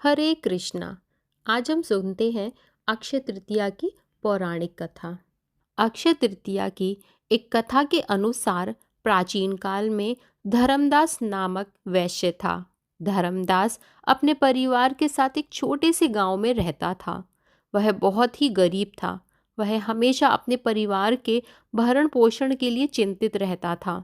हरे कृष्णा। आज हम सुनते हैं अक्षय तृतीया की पौराणिक कथा। अक्षय तृतीया की एक कथा के अनुसार प्राचीन काल में धर्मदास नामक वैश्य था। धर्मदास अपने परिवार के साथ एक छोटे से गांव में रहता था। वह बहुत ही गरीब था। वह हमेशा अपने परिवार के भरण पोषण के लिए चिंतित रहता था।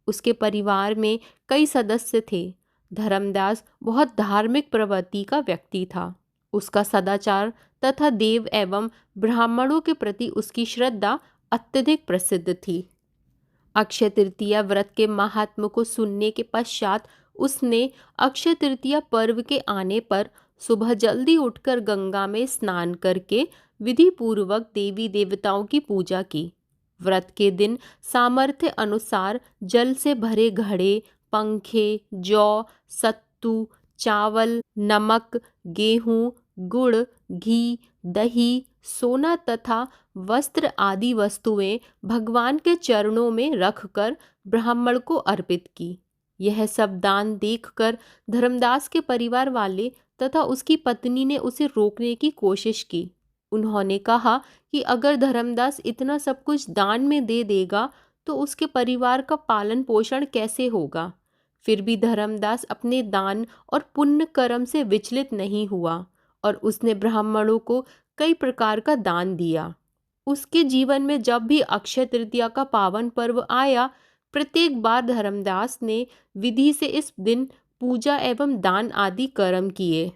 उसके परिवार में कई सदस्य थे। धर्मदास बहुत धार्मिक प्रवृत्ति का व्यक्ति था। उसका सदाचार तथा देव एवं ब्राह्मणों के प्रति उसकी श्रद्धा अत्यधिक प्रसिद्ध थी। अक्षय तृतीया व्रत के महात्म को सुनने के पश्चात उसने अक्षय तृतीया पर्व के आने पर सुबह जल्दी उठकर गंगा में स्नान करके विधि पूर्वक देवी देवताओं की पूजा की। व्रत के दिन सामर्थ्य अनुसार जल से भरे घड़े, पंखे, जौ, सत्तू, चावल, नमक, गेहूं, गुड़, घी, दही, सोना तथा वस्त्र आदि वस्तुएं भगवान के चरणों में रखकर ब्राह्मण को अर्पित की। यह सब दान देखकर धर्मदास के परिवार वाले तथा उसकी पत्नी ने उसे रोकने की कोशिश की। उन्होंने कहा कि अगर धर्मदास इतना सब कुछ दान में दे देगा तो उसके परिवार का पालन पोषण कैसे होगा। फिर भी धर्मदास अपने दान और पुण्य कर्म से विचलित नहीं हुआ और उसने ब्राह्मणों को कई प्रकार का दान दिया। उसके जीवन में जब भी अक्षय तृतीया का पावन पर्व आया, प्रत्येक बार धर्मदास ने विधि से इस दिन पूजा एवं दान आदि कर्म किए।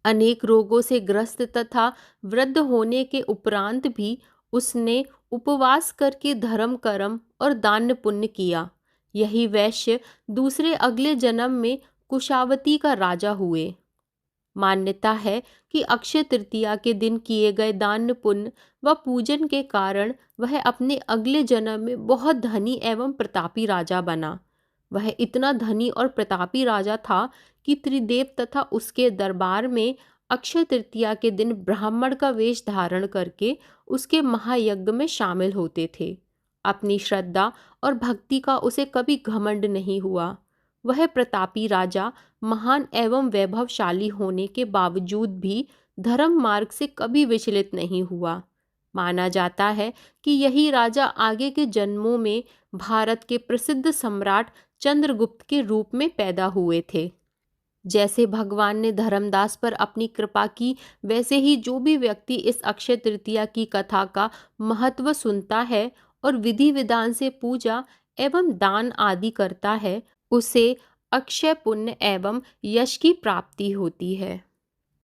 अनेक रोगों से ग्रस्त तथा वृद्ध होने के उपरांत भी उसने उपवास करके धर्म कर्म और दान पुण्य किया। यही वैश्य दूसरे अगले जन्म में कुशावती का राजा हुए। मान्यता है कि अक्षय तृतीया के दिन किए गए दान पुण्य व पूजन के कारण वह अपने अगले जन्म में बहुत धनी एवं प्रतापी राजा बना। वह इतना धनी और प्रतापी राजा था कि त्रिदेव तथा उसके दरबार में अक्षय तृतीया के दिन ब्राह्मण का वेश धारण करके उसके महायज्ञ में शामिल होते थे। अपनी श्रद्धा और भक्ति का उसे कभी घमंड नहीं हुआ। वह प्रतापी राजा महान एवं वैभवशाली होने के बावजूद भी धर्म मार्ग से कभी विचलित नहीं हुआ। माना जाता है कि यही राजा आगे के जन्मों में भारत के प्रसिद्ध सम्राट चंद्रगुप्त के रूप में पैदा हुए थे। जैसे भगवान ने धर्मदास पर अपनी कृपा की, वैसे ही जो भी व्यक्ति इस अक्षय तृतीया की कथा का महत्व सुनता है और विधि विधान से पूजा एवं दान आदि करता है, उसे अक्षय पुण्य एवं यश की प्राप्ति होती है।